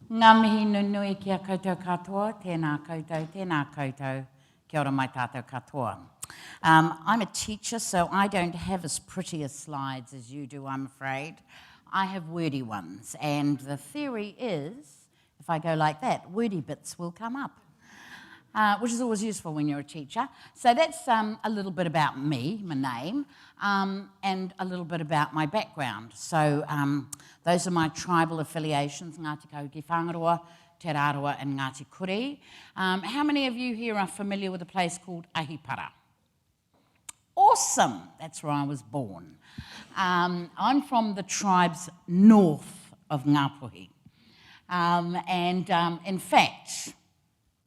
Ngā mihi nunui ki a koutou katoa, tēnā koutou, kia ora mai tātou katoa. I'm a teacher, so I don't have as pretty as slides as you do, I'm afraid. I have wordy ones, and the theory is, if I go like that, wordy bits will come up, which is always useful when you're a teacher. So that's a little bit about me, my name, and a little bit about my background. So those are my tribal affiliations, Ngāti Kauki Whangaroa, Te Rāroa and Ngāti Kuri. How many of you here are familiar with a place called Ahipara? Awesome, that's where I was born. I'm from the tribes north of Ngāpuhi. In fact,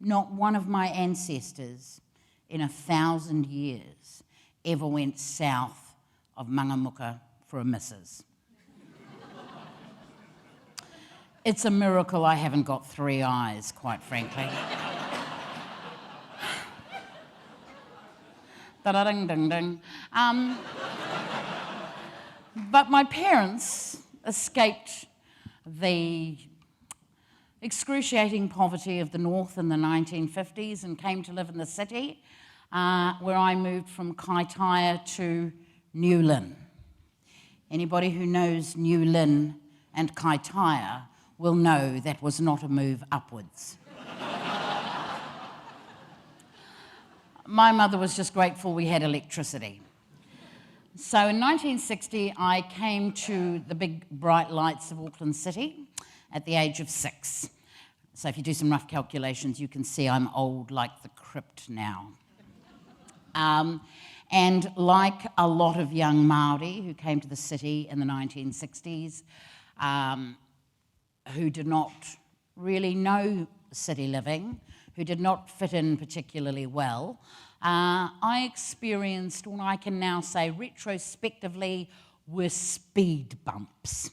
not one of my ancestors in 1,000 years ever went south of Mangamuka for a missus. It's a miracle I haven't got 3 eyes, quite frankly. Da-da-ding-ding-ding. But my parents escaped the excruciating poverty of the north in the 1950s and came to live in the city, where I moved from Kaitaia to New Lynn. Anybody who knows New Lynn and Kaitaia will know that was not a move upwards. My mother was just grateful we had electricity. So in 1960, I came to the big bright lights of Auckland City at the age of 6. So if you do some rough calculations, you can see I'm old like the crypt now. And like a lot of young Māori who came to the city in the 1960s, who did not really know city living, who did not fit in particularly well, I experienced what I can now say retrospectively were speed bumps.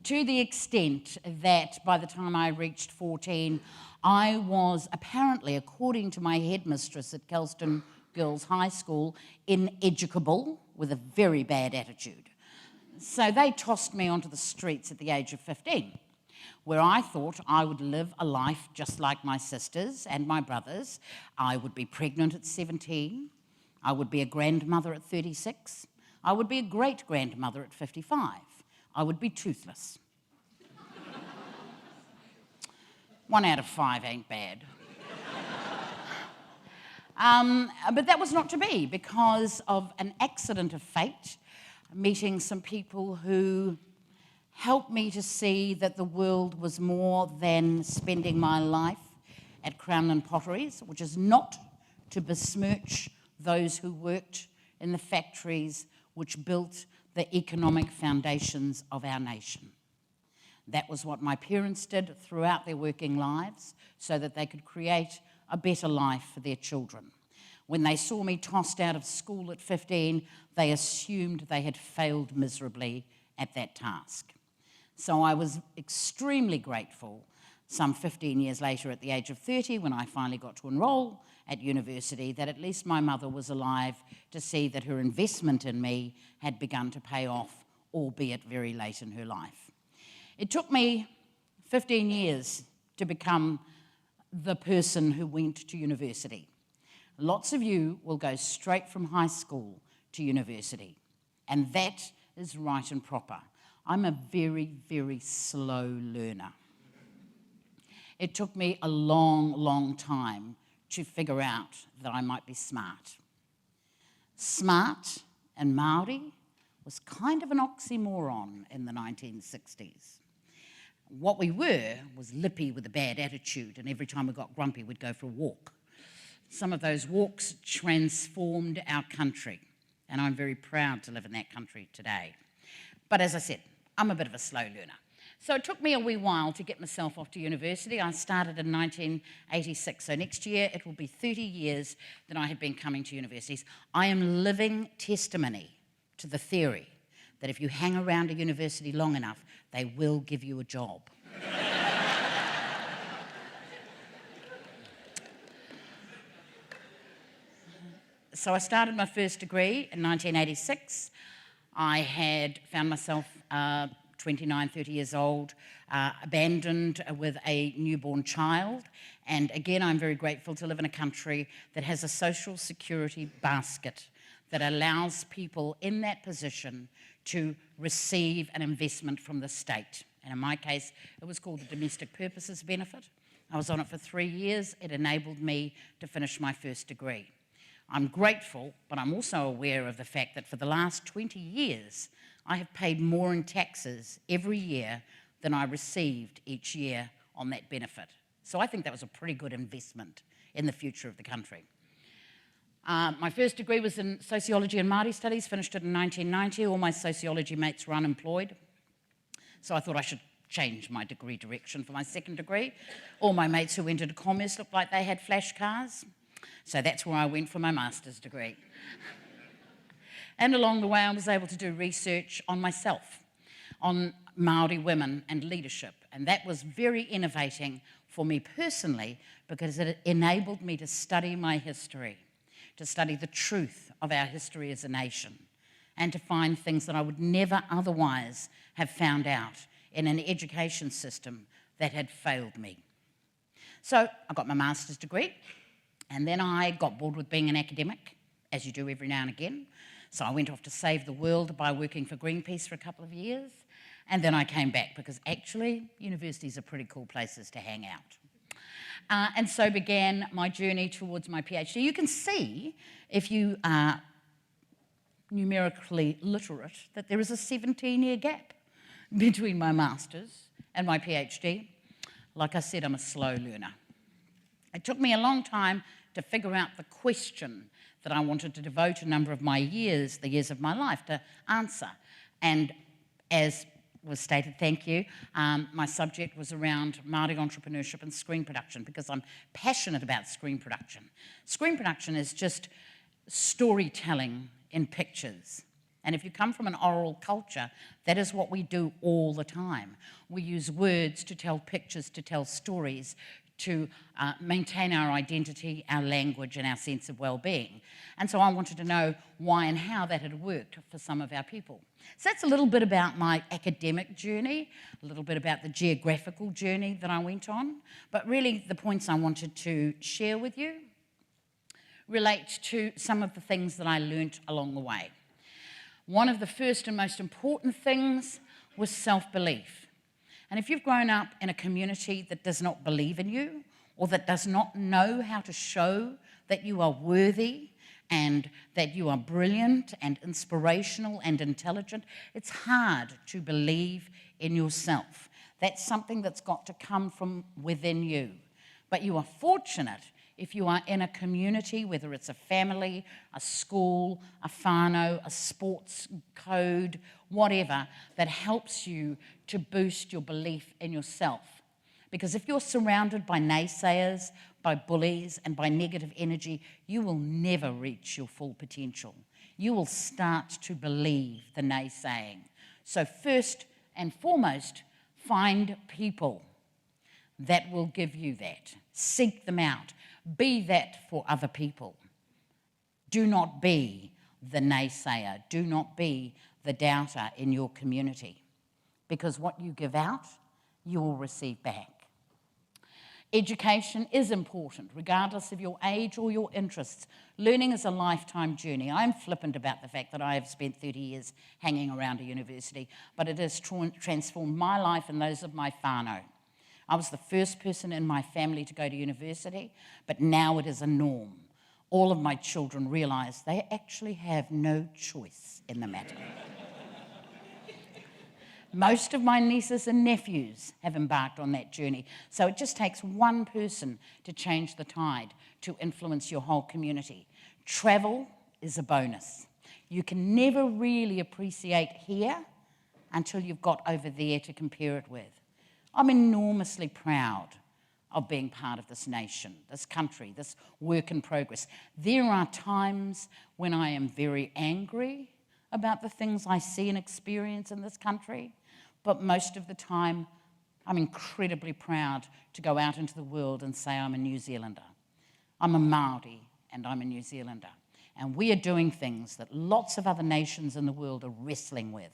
To the extent that by the time I reached 14, I was apparently, according to my headmistress at Kelston Girls High School, ineducable with a very bad attitude. So they tossed me onto the streets at the age of 15, where I thought I would live a life just like my sisters and my brothers. I would be pregnant at 17. I would be a grandmother at 36. I would be a great-grandmother at 55. I would be toothless. 1 out of 5 ain't bad. But that was not to be because of an accident of fate, meeting some people who helped me to see that the world was more than spending my life at Crown and Potteries, which is not to besmirch those who worked in the factories which built the economic foundations of our nation. That was what my parents did throughout their working lives so that they could create a better life for their children. When they saw me tossed out of school at 15, they assumed they had failed miserably at that task. So I was extremely grateful some 15 years later at the age of 30 when I finally got to enroll at university that at least my mother was alive to see that her investment in me had begun to pay off, albeit very late in her life. It took me 15 years to become the person who went to university. Lots of you will go straight from high school to university, and that is right and proper. I'm a very, very slow learner. It took me a long, long time to figure out that I might be smart. Smart and Māori was kind of an oxymoron in the 1960s. What we were was lippy with a bad attitude, and every time we got grumpy, we'd go for a walk. Some of those walks transformed our country, and I'm very proud to live in that country today. But as I said, I'm a bit of a slow learner. So it took me a wee while to get myself off to university. I started in 1986, so next year it will be 30 years that I have been coming to universities. I am living testimony to the theory that if you hang around a university long enough, they will give you a job. So I started my first degree in 1986. I had found myself 29, 30 years old, abandoned with a newborn child. And again, I'm very grateful to live in a country that has a social security basket that allows people in that position to receive an investment from the state. And in my case, it was called the Domestic Purposes Benefit. I was on it for 3 years. It enabled me to finish my first degree. I'm grateful, but I'm also aware of the fact that for the last 20 years, I have paid more in taxes every year than I received each year on that benefit. So I think that was a pretty good investment in the future of the country. My first degree was in sociology and Māori studies, finished it in 1990. All my sociology mates were unemployed, so I thought I should change my degree direction for my second degree. All my mates who went into commerce looked like they had flash cars, so that's where I went for my master's degree. And along the way, I was able to do research on myself, on Māori women and leadership, and that was very innovating for me personally because it enabled me to study my history, to study the truth of our history as a nation, and to find things that I would never otherwise have found out in an education system that had failed me. So I got my master's degree, and then I got bored with being an academic, as you do every now and again. So I went off to save the world by working for Greenpeace for a couple of years, and then I came back because actually universities are pretty cool places to hang out. And so began my journey towards my PhD. You can see, if you are numerically literate, that there is a 17-year gap between my master's and my PhD. Like I said, I'm a slow learner. It took me a long time to figure out the question that I wanted to devote a number of my years, the years of my life, to answer. And as was stated, thank you, my subject was around Māori entrepreneurship and screen production because I'm passionate about screen production. Screen production is just storytelling in pictures. And if you come from an oral culture, that is what we do all the time. We use words to tell pictures, to tell stories, to maintain our identity, our language, and our sense of well-being. And so I wanted to know why and how that had worked for some of our people. So that's a little bit about my academic journey, a little bit about the geographical journey that I went on, but really the points I wanted to share with you relate to some of the things that I learnt along the way. One of the first and most important things was self-belief. And if you've grown up in a community that does not believe in you or that does not know how to show that you are worthy and that you are brilliant and inspirational and intelligent, it's hard to believe in yourself. That's something that's got to come from within you. But you are fortunate if you are in a community, whether it's a family, a school, a whānau, a sports code, whatever, that helps you to boost your belief in yourself. Because if you're surrounded by naysayers, by bullies, and by negative energy, you will never reach your full potential. You will start to believe the naysaying. So first and foremost, find people that will give you that. Seek them out. Be that for other people. Do not be the naysayer. Do not be the doubter in your community. Because what you give out, you will receive back. Education is important, regardless of your age or your interests. Learning is a lifetime journey. I'm flippant about the fact that I have spent 30 years hanging around a university, but it has transformed my life and those of my whānau. I was the first person in my family to go to university, but now it is a norm. All of my children realise they actually have no choice in the matter. Most of my nieces and nephews have embarked on that journey, so it just takes one person to change the tide, to influence your whole community. Travel is a bonus. You can never really appreciate here until you've got over there to compare it with. I'm enormously proud of being part of this nation, this country, this work in progress. There are times when I am very angry about the things I see and experience in this country, but most of the time I'm incredibly proud to go out into the world and say I'm a New Zealander. I'm a Māori and I'm a New Zealander. And we are doing things that lots of other nations in the world are wrestling with.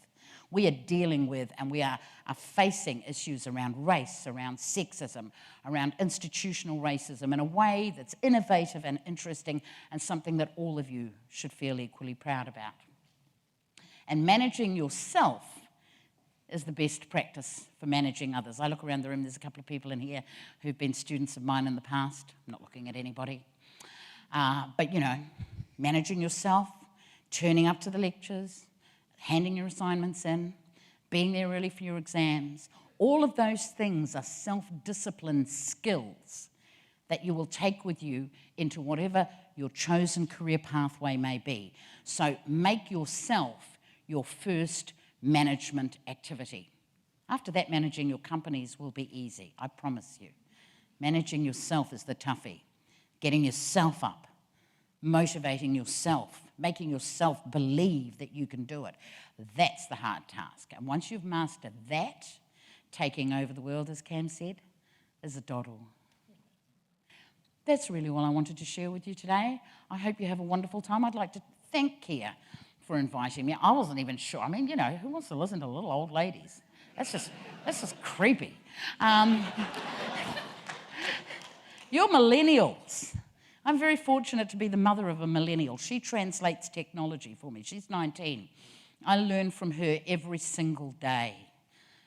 We are dealing with and we are facing issues around race, around sexism, around institutional racism in a way that's innovative and interesting and something that all of you should feel equally proud about. And managing yourself is the best practice for managing others. I look around the room, there's a couple of people in here who've been students of mine in the past. I'm not looking at anybody. But, you know, managing yourself, turning up to the lectures, handing your assignments in, being there early for your exams, all of those things are self-discipline skills that you will take with you into whatever your chosen career pathway may be. So make yourself your first management activity. After that, managing your companies will be easy, I promise you. Managing yourself is the toughie. Getting yourself up, motivating yourself, making yourself believe that you can do it. That's the hard task. And once you've mastered that, taking over the world, as Cam said, is a doddle. That's really all I wanted to share with you today. I hope you have a wonderful time. I'd like to thank Kia for inviting me. I wasn't even sure. I mean, you know, who wants to listen to little old ladies? That's just creepy. You're millennials. I'm very fortunate to be the mother of a millennial. She translates technology for me. She's 19. I learn from her every single day.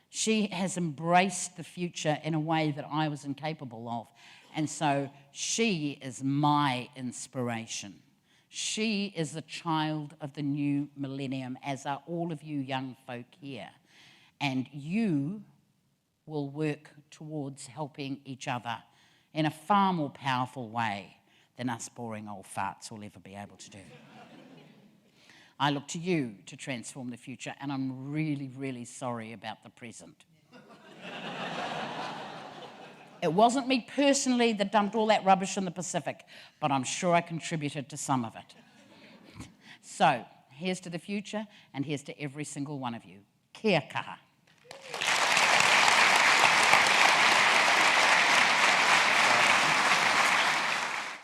She has embraced the future in a way that I was incapable of. And so she is my inspiration. She is a child of the new millennium, as are all of you young folk here. And you will work towards helping each other in a far more powerful way than us boring old farts will ever be able to do. I look to you to transform the future, and I'm really, really sorry about the present. It wasn't me personally that dumped all that rubbish in the Pacific, but I'm sure I contributed to some of it. So, here's to the future, and here's to every single one of you. Kia kaha.